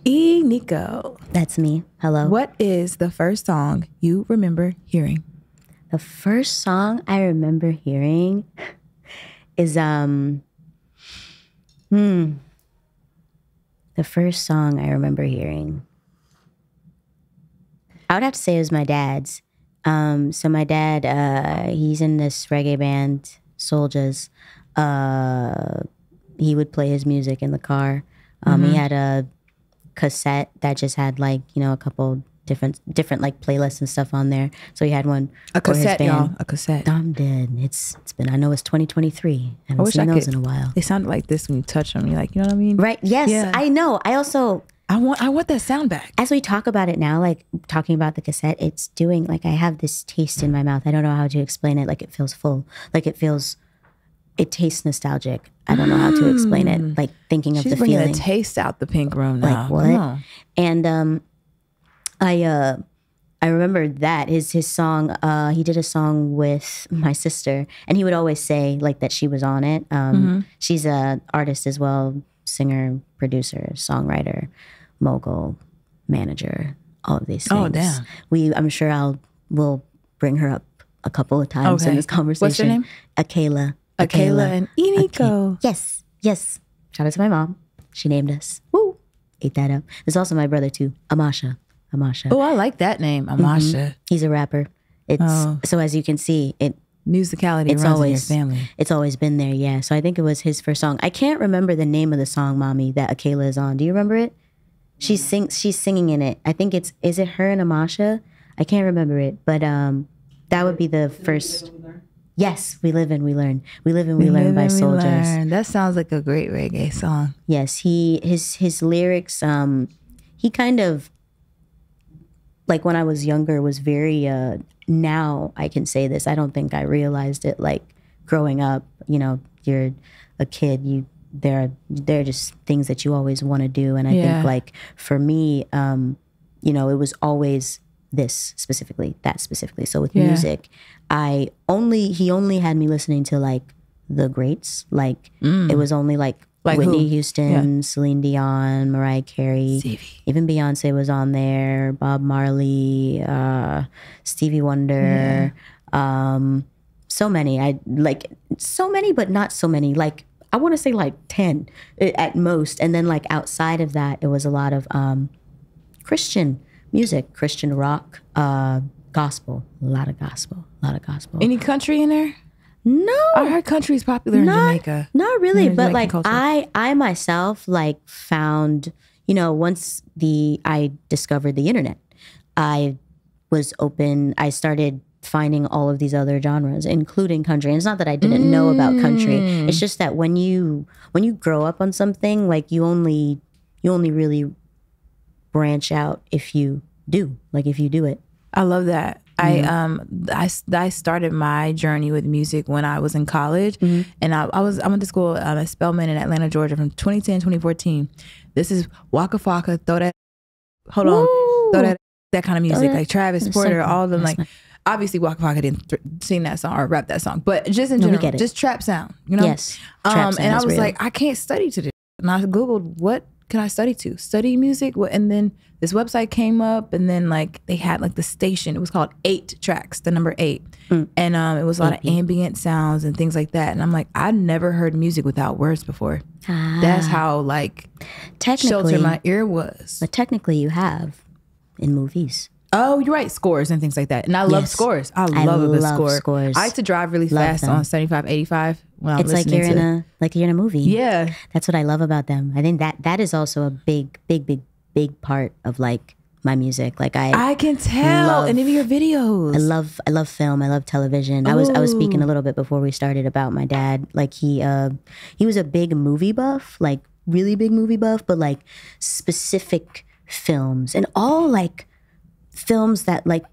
Iniko. That's me. Hello. What is the first song you remember hearing? The first song I remember hearing is the first song I remember hearing, I would have to say it was my dad's. So my dad, he's in this reggae band, Soldiers. He would play his music in the car. He had a cassette that just had like, a couple different like playlists and stuff on there. So he had one A for his cassette, band. y'all. A cassette. I'm dead. It's been, I know it's 2023. I haven't wish seen I those could- in a while. They sounded like this when you touch them. You're like, you know what I mean? Right. Yes, Yeah. I know. I also, I want that sound back. as we talk about it now, like talking about the cassette, it's doing like I have this taste in my mouth. I don't know how to explain it. Like it feels full. Like it tastes nostalgic. I don't know how to explain it. Like thinking of She's the bringing feeling. a taste out the pink room now. Like what? Come on. And I remember that his song. He did a song with my sister, and he would always say like that she was on it. She's a artist as well, singer, producer, songwriter, mogul, manager, all of these things. Oh, damn. I'm sure we'll bring her up a couple of times in Okay. this conversation. What's her name? Akela. Akela and Iniko. Yes. Shout out to my mom. She named us. Woo. Ate that up. There's also my brother too, Amasha. Oh, I like that name, Amasha. He's a rapper. So as you can see, Musicality it's runs always in your family. It's always been there, yeah. So I think it was his first song. I can't remember the name of the song, Mommy, that Akela is on. Do you remember it? She's singing in it. I think is it her and Amasha? I can't remember it, but that would be the first. Yes, We Live and We Learn. We Live and We Learn by Soldiers. That sounds like a great reggae song. Yes, his lyrics, he kind of, like when I was younger, was very, now I can say this, I don't think I realized it, like growing up, you're a kid, there are just things that you always want to do. And I think like for me, it was always this specifically, that specifically. So with music, he only had me listening to like the greats. Like it was only like Whitney who? Houston, Celine Dion, Mariah Carey, Stevie. even Beyonce was on there, Bob Marley, Stevie Wonder, so many. So many, but not so many. Like I want to say like 10 at most. And then like outside of that, it was a lot of Christian music, Christian rock, gospel, a lot of gospel. Any country in there? No, I heard country is popular in Jamaica. not really. Yeah, But Jamaican like culture. I myself like found, once I discovered the internet, I was open. I started finding all of these other genres, including country. And it's not that I didn't know about country. It's just that when you grow up on something, like you only really branch out if you do it. I love that. I started my journey with music when I was in college, and I went to school at Spelman in Atlanta, Georgia, from 2010 2014. This is Waka Flocka, throw that kind of music, like Travis Porter, all of them. Like obviously Waka Flocka didn't sing that song or rap that song, but just in general, just trap sound, Yes, trap sound and I is was real. like, I can't study to this, and I googled what can I study to? Study music? And then this website came up, and then like they had like the station. It was called 8 Tracks, the number 8. And it was a lot of ambient sounds and things like that. And I'm like, I never heard music without words before. That's how like sheltered my ear was. But technically you have in movies. Oh, you're right. Scores and things like that. And I love scores. I love a good score. Scores. I like to drive really fast on 75, 85 when I'm It's like listening you're in a movie. Yeah. That's what I love about them. I think that is also a big part of like my music. Like I can tell in even your videos. I love film. I love television. I was speaking a little bit before we started about my dad. Like he was a big movie buff, like really big movie buff, but like specific films and all like films that like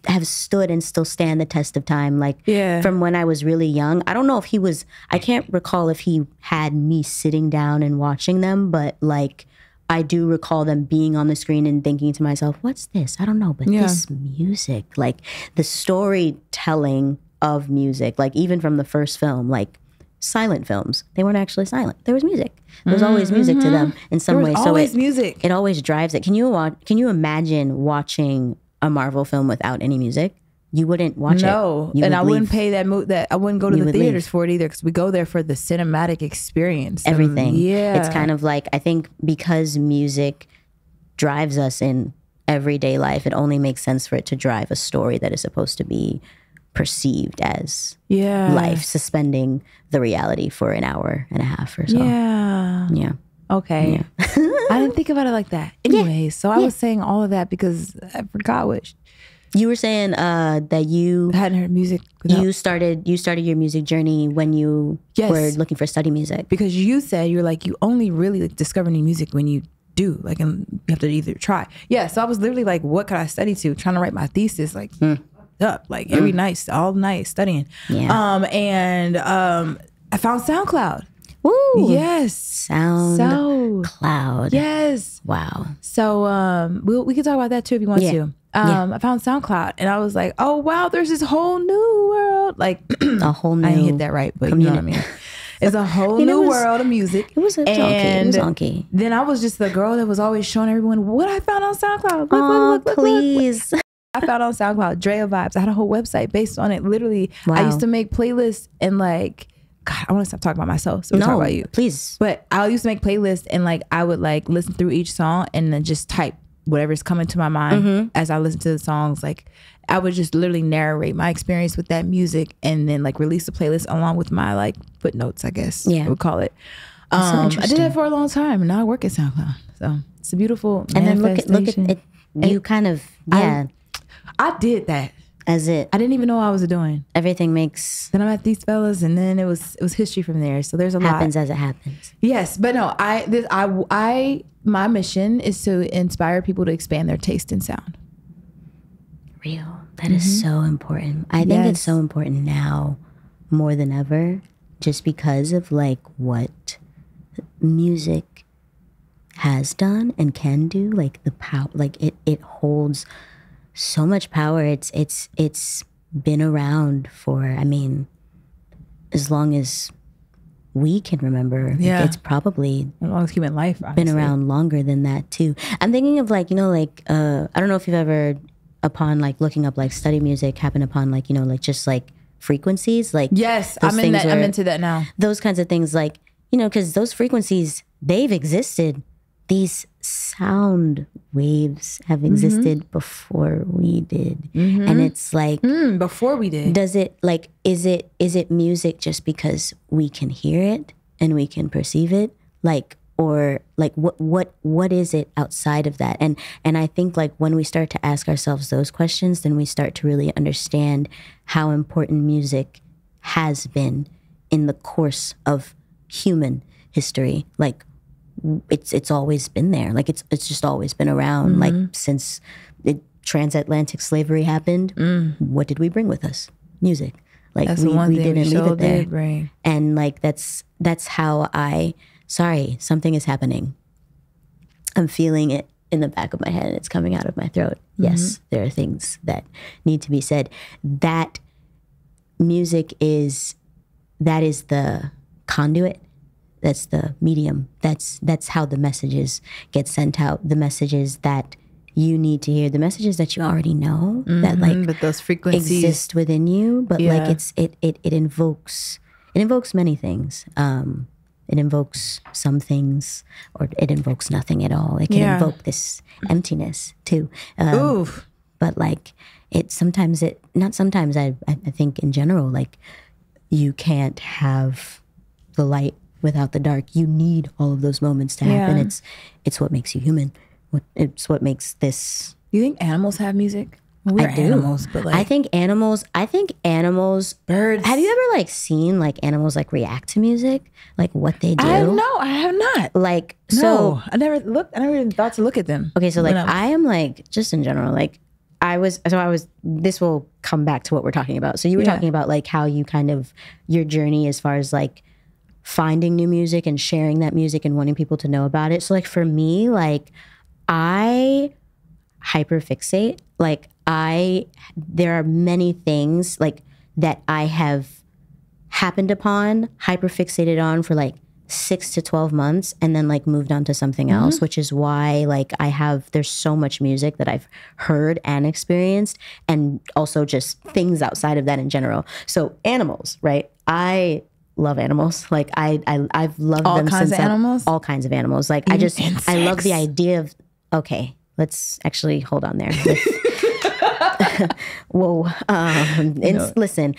have stood and still stand the test of time. Like from when I was really young. I don't know if I can't recall if he had me sitting down and watching them, but like I do recall them being on the screen and thinking to myself, what's this? I don't know, but this music, like the storytelling of music, like even from the first film, like silent films. They weren't actually silent. There was music. There was always music to them in some way. So music. It always drives it. Can you imagine watching a Marvel film without any music? You wouldn't watch it. No, and I wouldn't pay that. I wouldn't go to the theaters for it either, because we go there for the cinematic experience. Everything. Yeah. It's kind of like, I think because music drives us in everyday life, it only makes sense for it to drive a story that is supposed to be perceived as life, suspending the reality for an hour and a half or so. Yeah. Okay. Yeah. I didn't think about it like that. Anyways, so I was saying all of that because I forgot what you were saying. That you hadn't heard music. You started your music journey when you were looking for study music, because you said you're like, you only really like discover new music when you do, like, and you have to either try. Yeah. So I was literally like, what could I study to? Trying to write my thesis, like. Up like every night, all night studying. I found SoundCloud. Woo! Yes, SoundCloud. Yes. Wow. So we can talk about that too if you want to. I found SoundCloud and I was like, oh wow, there's this whole new world. Like a whole new. I didn't hit that right, but you know what I mean. It's a whole new world of music. It was wonky. Then I was just the girl that was always showing everyone what I found on SoundCloud. Look, please. I found on SoundCloud, Drea Vibes. I had a whole website based on it. Literally, I used to make playlists and like, God, I want to stop talking about myself. So talk about you, please. But I used to make playlists and like I would like listen through each song and then just type whatever's coming to my mind as I listen to the songs. Like I would just literally narrate my experience with that music and then like release the playlist along with my like footnotes, I guess I would call it. I did that for a long time and now I work at SoundCloud. So it's a beautiful manifestation. And then look at it. You kind of, I did that. As it. I didn't even know what I was doing. Everything makes. Then I met these fellas, and then it was history from there. So there's a lot. Happens as it happens. Yes, but no, my mission is to inspire people to expand their taste in sound. Real. That is so important. I think it's so important now more than ever, just because of like what music has done and can do. Like the power, like it holds so much power. It's been around for, I mean, as long as we can remember. It's probably as long as human life, honestly. Been around longer than that too. I'm thinking of like, I don't know if you've ever upon like looking up like study music, happen upon like, like just like frequencies, like yes, I'm into that now. Those kinds of things, like, because those frequencies, they've existed. These sound waves have existed before we did. And it's like, before we did. Does it like, is it music just because we can hear it and we can perceive it? Like, or like what is it outside of that? And I think like when we start to ask ourselves those questions, then we start to really understand how important music has been in the course of human history. Like, it's always been there. Like it's just always been around. Like since transatlantic slavery happened, what did we bring with us? Music. Like we didn't leave it there. And like that's how sorry, something is happening. I'm feeling it in the back of my head. It's coming out of my throat. Yes, there are things that need to be said. That music is the conduit. That's the medium. That's how the messages get sent out. The messages that you need to hear. The messages that you already know that like but those frequencies exist within you. But like it invokes many things. It invokes some things, or it invokes nothing at all. It can invoke this emptiness too. But like I think in general, like you can't have the light without the dark. You need all of those moments to happen. It's what makes you human. It's what makes this. Do you think animals have music? Well, I do. Animals, but like I think animals, birds. Have you ever like seen like animals like react to music? Like what they do? I have not. Like no, I never even thought to look at them. Okay, so like I am like, just in general, like I was, this will come back to what we're talking about. So you were talking about like how you kind of, your journey as far as like finding new music and sharing that music and wanting people to know about it. So like for me, like I hyperfixate. Like there are many things like that I have happened upon, hyperfixated on for like 6 to 12 months, and then like moved on to something else, which is why like there's so much music that I've heard and experienced, and also just things outside of that in general. So animals, right? I love animals. Like I've loved all them kinds since of animals. all kinds of animals. Like Even I love the insects? idea of, okay, let's actually hold on there. Whoa. Listen,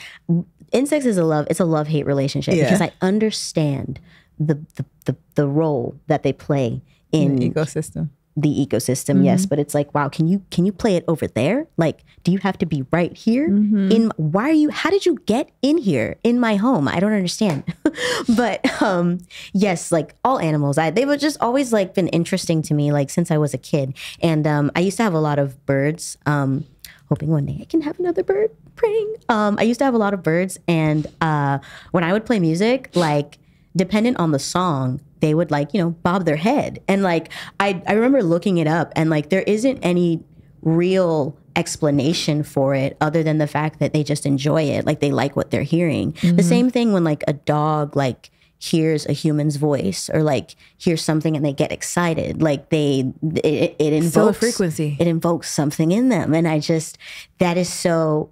insects is it's a love-hate relationship, because I understand the role that they play in the ecosystem. The ecosystem, yes, but it's like, wow, can you play it over there? Like, do you have to be right here? How did you get in here in my home? I don't understand. But yes, like all animals, they've just always like been interesting to me, like since I was a kid. And I used to have a lot of birds, hoping one day I can have another bird, praying. I used to have a lot of birds, and when I would play music, like dependent on the song, they would like, bob their head. And like, I remember looking it up, and like, there isn't any real explanation for it other than the fact that they just enjoy it. Like they like what they're hearing. The same thing when like a dog, like hears a human's voice, or like hears something and they get excited. Like it invokes still a frequency. It invokes something in them. And that is so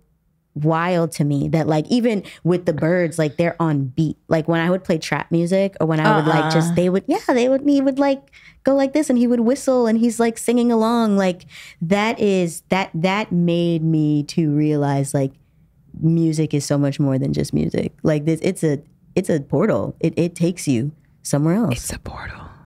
wild to me, that like even with the birds, like they're on beat. Like when I would play trap music, or when I would like he would like go like this, and he would whistle, and he's like singing along. Like that made me to realize like music is so much more than just music. Like this, it's a portal. It takes you somewhere else. It's a portal.